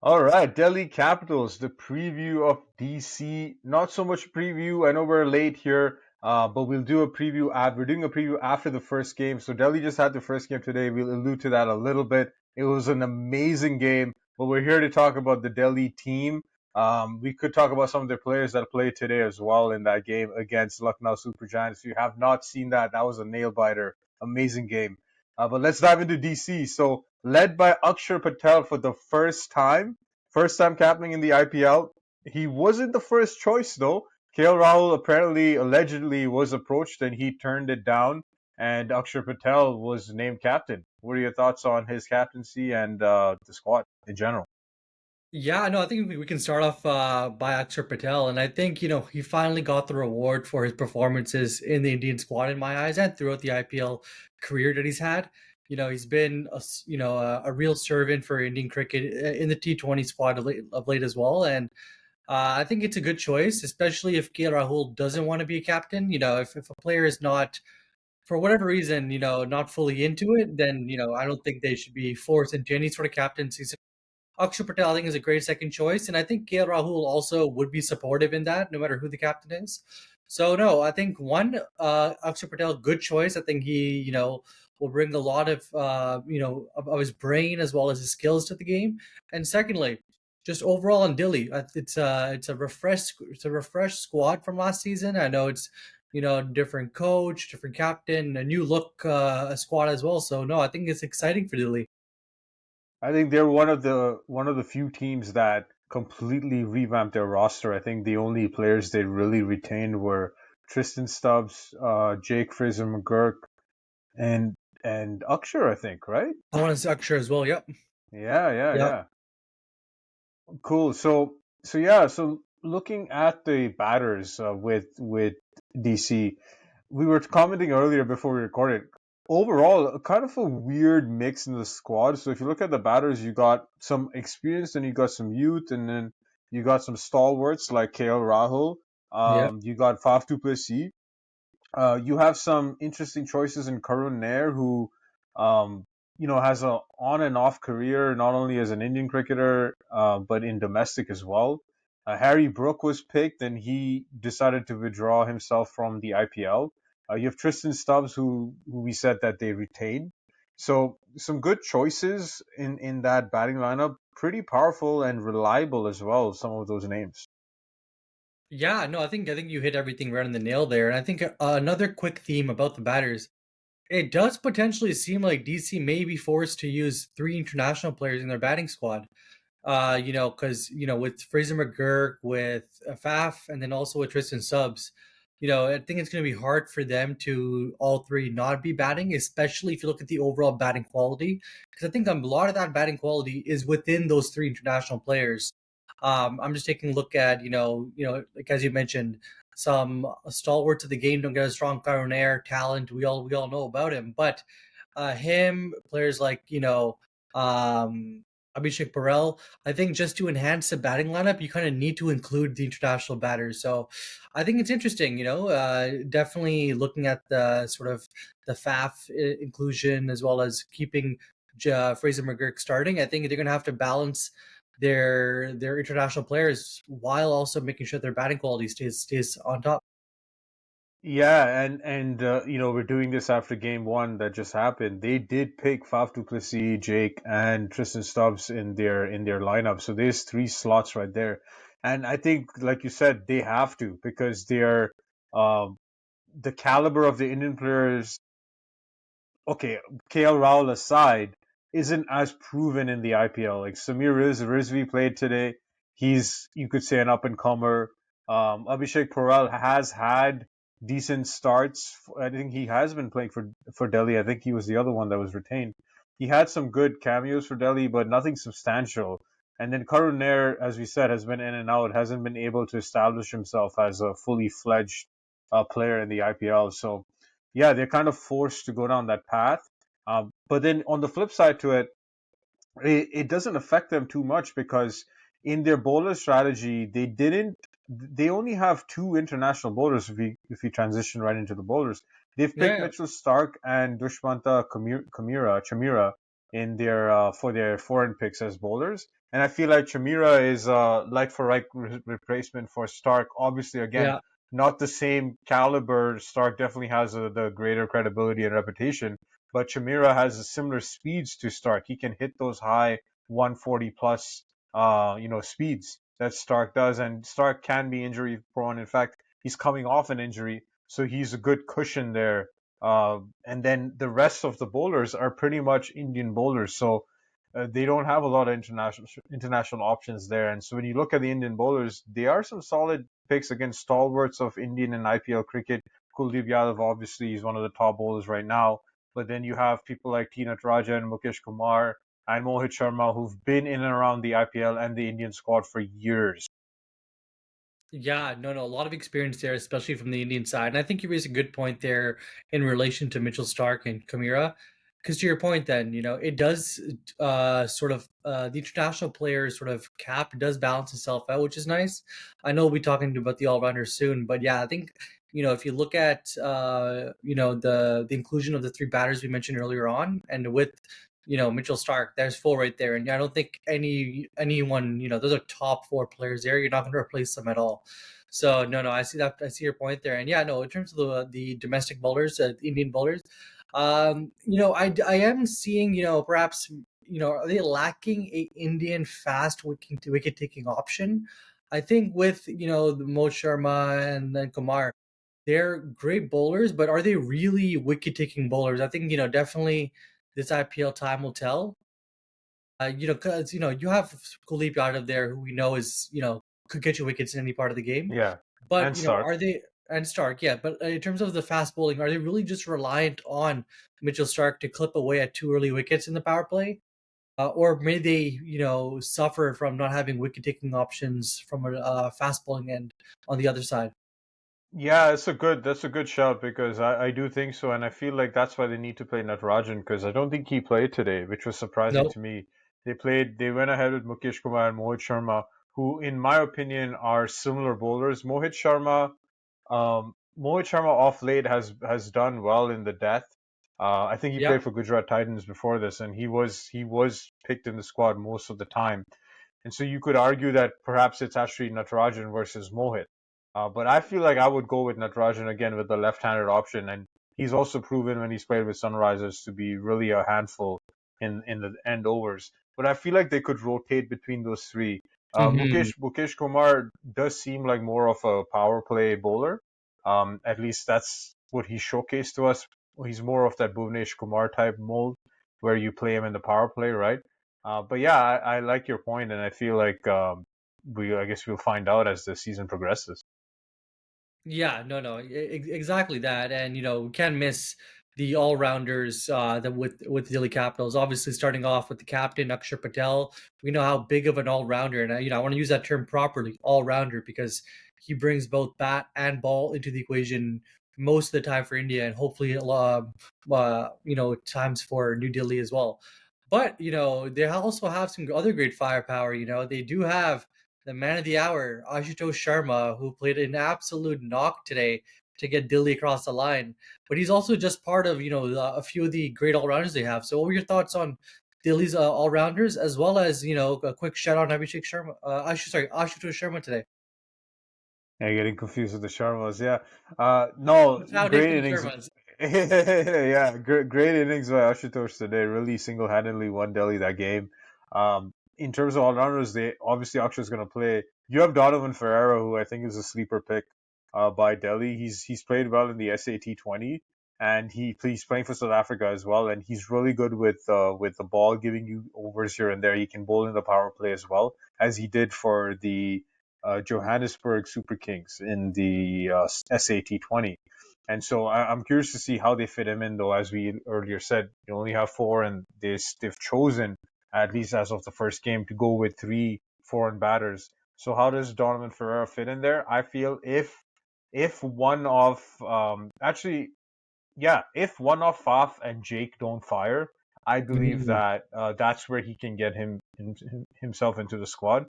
All right, Delhi Capitals, the preview of DC. Not so much preview. I know we're late here, but we'll do a preview. We're doing a preview after the first game. So Delhi just had the first game today. We'll allude to that a little bit. It was an amazing game, but we're here to talk about the Delhi team. We could talk about some of their players that played today as well in that game against Lucknow Super Giants. If you have not seen that, that was a nail biter. Amazing game. But let's dive into DC. So led by Akshar Patel for the first time captaining in the IPL. He wasn't the first choice though. KL Rahul apparently, allegedly, was approached and he turned it down. And Akshar Patel was named captain. What are your thoughts on his captaincy and the squad in general? Yeah, no, I think we can start off by Axar Patel, and I think he finally got the reward for his performances in the Indian squad in my eyes and throughout the IPL career that he's had. He's been a real servant for Indian cricket in the T20 squad of late as well, and I think it's a good choice, especially if KL Rahul doesn't want to be a captain. If a player is not for whatever reason, not fully into it, then I don't think they should be forced into any sort of captaincy. Akshar Patel, I think, is a great second choice, and I think KL Rahul also would be supportive in that, no matter who the captain is. So no, I think Akshar Patel, good choice. I think he, will bring a lot of, of his brain as well as his skills to the game. And secondly, just overall in Delhi, it's a refreshed squad from last season. I know it's different coach, different captain, a new look squad as well. So no, I think it's exciting for Delhi. I think they're one of the few teams that completely revamped their roster. I think the only players they really retained were Tristan Stubbs, Jake Fraser McGurk, and and Akshar. I think, right? I want to say Akshar as well. Yep. Yeah, yeah, Yep. yeah. Cool. So yeah. So looking at the batters with DC, we were commenting earlier before we recorded. Overall, kind of a weird mix in the squad. So if you look at the batters, you got some experience, and you got some youth, and then you got some stalwarts like KL Rahul. Yep. You got Faf du Plessis. You have some interesting choices in Karun Nair, who, um, has a on and off career, not only as an Indian cricketer, but in domestic as well. Harry Brook was picked, and he decided to withdraw himself from the IPL. You have Tristan Stubbs, who we said that they retained. So some good choices in that batting lineup. Pretty powerful and reliable as well. Some of those names. Yeah, no, I think you hit everything right on the nail there. And I think another quick theme about the batters, it does potentially seem like DC may be forced to use three international players in their batting squad. Because with Fraser McGurk, with Faf, and then also with Tristan Subs, I think it's going to be hard for them to all three not be batting, especially if you look at the overall batting quality. Because I think a lot of that batting quality is within those three international players. I'm just taking a look at like as you mentioned, some stalwarts of the game don't get a strong Karun Air talent. We all know about him, but him players like Abhishek Burrell. I think just to enhance the batting lineup, you kind of need to include the international batters. So I think it's interesting, definitely looking at the sort of the FAF inclusion as well as keeping Fraser McGurk starting. I think they're going to have to balance their international players while also making sure their batting quality stays on top. Yeah, and we're doing this after game one that just happened. They did pick Faf du Plessis, Jake, and Tristan Stubbs in their lineup. So there's three slots right there. And I think, like you said, they have to because they're um, the caliber of the Indian players. Okay, KL Rahul aside, isn't as proven in the IPL. Like Rizvi played today. He's, you could say, an up and comer. Abhishek Porel has had decent starts. I think he has been playing for Delhi. I think he was the other one that was retained. He had some good cameos for Delhi, but nothing substantial. And then Karun Nair, as we said, has been in and out, hasn't been able to establish himself as a fully fledged player in the IPL. So yeah, they're kind of forced to go down that path. But then on the flip side to it, it doesn't affect them too much because in their bowler strategy, they only have two international bowlers if we transition right into the bowlers. They've picked Yeah, Mitchell Stark and Dushmanta Chamira. in their for their foreign picks as bowlers. And I feel like Chamira is like for like replacement for Stark. Obviously, again, Yeah. not the same caliber. Stark definitely has the greater credibility and reputation, but Chamira has similar speeds to Stark. He can hit those high 140 plus speeds that Stark does, and Stark can be injury prone. In fact, he's coming off an injury, so he's a good cushion there. And then the rest of the bowlers are pretty much Indian bowlers, so they don't have a lot of international options there. And so when you look at the Indian bowlers, they are some solid picks against stalwarts of Indian and IPL cricket. Kuldeep Yadav, obviously, is one of the top bowlers right now. But then you have people like T. Natarajan, Mukesh Kumar, and Mohit Sharma, who've been in and around the IPL and the Indian squad for years. Yeah, no, no, a lot of experience there, especially from the Indian side. And I think you raised a good point there in relation to Mitchell Stark and Kamira. Because to your point, then, it does the international players sort of cap does balance itself out, which is nice. I know we'll be talking about the all rounders soon, but yeah, I think, if you look at, the inclusion of the three batters we mentioned earlier on, and with, Mitchell Stark, there's four right there. And I don't think anyone, those are top four players there. You're not going to replace them at all. So no, no, I see that. I see your point there. And yeah, no, in terms of the domestic bowlers, Indian bowlers, I am seeing, perhaps, are they lacking a Indian fast wicket taking option? I think with, the Mo Sharma and then Kumar, they're great bowlers, but are they really wicket taking bowlers? I think, definitely this IPL time will tell. Because you have Kuldeep Yadav there, who we know is could get you wickets in any part of the game. Yeah, But and Stark. are they and Stark? Yeah, but in terms of the fast bowling, are they really just reliant on Mitchell Stark to clip away at two early wickets in the power play, or may they suffer from not having wicket taking options from a fast bowling end on the other side? Yeah, that's a good shout because I do think so, and I feel like that's why they need to play Natarajan because I don't think he played today, which was surprising No. to me. They went ahead with Mukesh Kumar and Mohit Sharma, who, in my opinion, are similar bowlers. Mohit Sharma off late has done well in the death. I think he Yeah. played for Gujarat Titans before this, and he was picked in the squad most of the time. And so you could argue that perhaps it's actually Natarajan versus Mohit. But I feel like I would go with Natarajan again with the left-handed option, and he's also proven when he's played with Sunrisers to be really a handful in the end overs. But I feel like they could rotate between those three. Hmm. Mukesh Kumar does seem like more of a power play bowler. At least that's what he showcased to us. He's more of that Bhuvnesh Kumar type mold, where you play him in the power play, right? But yeah, I like your point, and I feel like I guess we'll find out as the season progresses. Yeah, no, no, exactly that, and we can't miss the all rounders that with the Delhi Capitals. Obviously, starting off with the captain Axar Patel, we know how big of an all rounder, and I want to use that term properly, all rounder, because he brings both bat and ball into the equation most of the time for India, and hopefully, times for New Delhi as well. But they also have some other great firepower. They do have the man of the hour, Ashutosh Sharma, who played an absolute knock today to get Delhi across the line. But he's also just part of a few of the great all rounders they have. So, what were your thoughts on Delhi's all rounders, as well as a quick shout out on Abhishek Sharma? Ashutosh Sharma today. Yeah, getting confused with the Sharmas. Yeah. No, Proud day for great the innings. Sharmas. Yeah, great innings by Ashutosh today. Really single-handedly won Delhi that game. In terms of all-rounders, they obviously Akshar's going to play. You have Donovan Ferreira, who I think is a sleeper pick by Delhi. He's played well in the SAT 20, and he's playing for South Africa as well. And he's really good with the ball, giving you overs here and there. He can bowl in the power play as well as he did for the Johannesburg Super Kings in the SAT 20. And so I'm curious to see how they fit him in, though. As we earlier said, you only have four, and they've chosen, at least as of the first game, to go with three foreign batters. So how does Donovan Ferreira fit in there? I feel if one of actually yeah, if one of Faf and Jake don't fire, I believe Mhm. that that's where he can get himself into the squad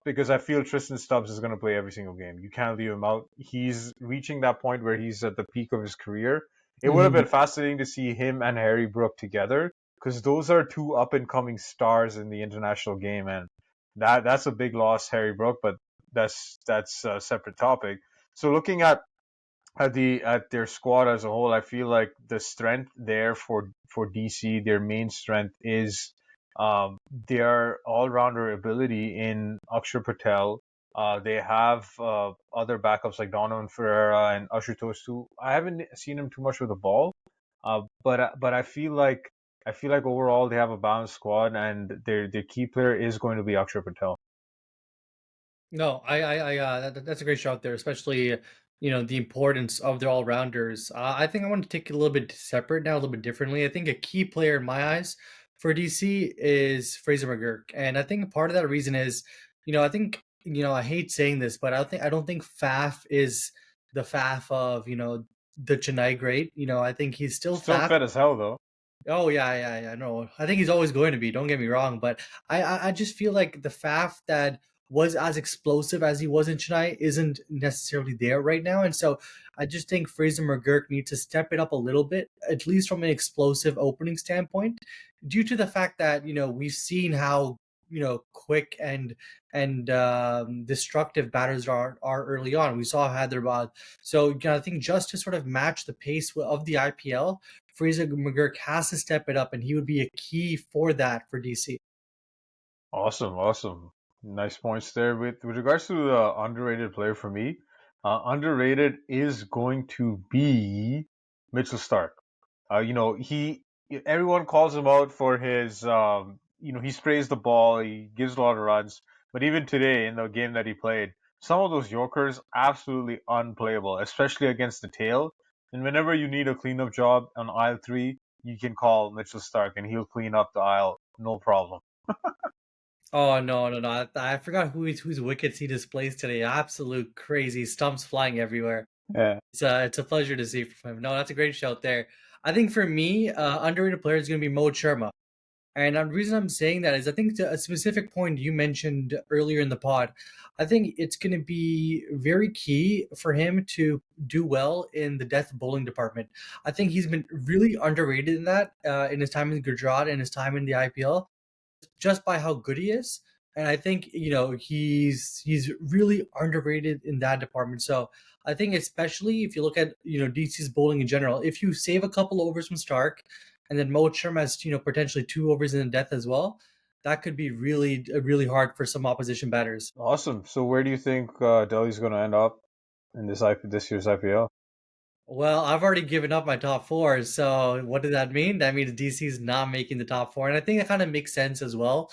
because I feel Tristan Stubbs is going to play every single game. You can't leave him out. He's reaching that point where he's at the peak of his career. It would have Mhm. been fascinating to see him and Harry Brook together because those are two up and coming stars in the international game, and that's a big loss, Harry Brook. But that's a separate topic. So looking at their squad as a whole, I feel like the strength there for DC, their main strength is their all rounder ability in Akshar Patel. They have other backups like Donovan Ferreira and Ashutosh too. I haven't seen him too much with the ball, but I feel like overall they have a balanced squad, and their key player is going to be Akshar Patel. No, that's a great shot there, especially the importance of their all rounders. I think I want to take it a little bit separate now, a little bit differently. I think a key player in my eyes for DC is Fraser McGurk, and I think part of that reason is, I think I hate saying this, but I don't think Faf is the Faf of the Chennai great. I think he's still Still Faf. fed as hell though. Oh yeah. No, I think he's always going to be. Don't get me wrong, but I just feel like the Faf that was as explosive as he was in Chennai isn't necessarily there right now, and so I just think Fraser McGurk needs to step it up a little bit, at least from an explosive opening standpoint, due to the fact that we've seen how quick and destructive batters are early on. We saw Hyderabad, so I think just to sort of match the pace of the IPL. Fraser McGurk has to step it up, and he would be a key for that for DC. Awesome, awesome. Nice points there. With regards to the underrated player for me, underrated is going to be Mitchell Stark. He everyone calls him out for his he sprays the ball, he gives a lot of runs, but even today in the game that he played, some of those Yorkers absolutely unplayable, especially against the tail. And whenever you need a cleanup job on aisle three, you can call Mitchell Stark and he'll clean up the aisle, no problem. Oh no! I forgot whose wickets he displays today. Absolute crazy stumps flying everywhere. Yeah. It's a pleasure to see from him. No, that's a great shout there. I think for me, underrated player is going to be Mohit Sharma. And the reason I'm saying that is I think to a specific point you mentioned earlier in the pod, I think it's going to be very key for him to do well in the death bowling department. I think he's been really underrated in that in his time in Gujarat and his time in the IPL, just by how good he is. And I think he's really underrated in that department. So I think especially if you look at DC's bowling in general, if you save a couple overs from Stark, and then Mohit Sharma has potentially 2 overs in the death as well, that could be really hard for some opposition batters. Awesome. So where do you think Delhi's going to end up in this year's IPL? Well, I've already given up my top four. So what does that mean? That means DC's not making the top four, and I think that kind of makes sense as well.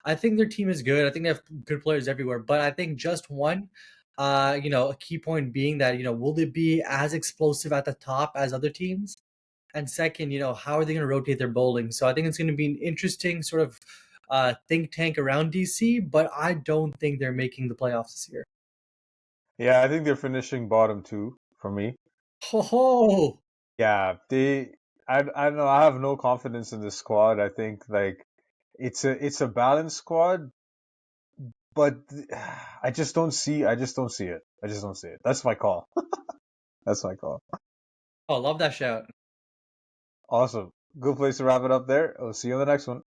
I think their team is good. I think they have good players everywhere, but I think just one, a key point being that will they be as explosive at the top as other teams? And second, how are they going to rotate their bowling? So I think it's going to be an interesting sort of think tank around DC, but I don't think they're making the playoffs this year. Yeah, I think they're finishing bottom two for me. Ho ho! Yeah, I don't know. I have no confidence in this squad. I think like it's a balanced squad, but I just don't see it. I just don't see it. That's my call. That's my call. Oh, love that shout. Awesome. Good place to wrap it up there. I'll see you on the next one.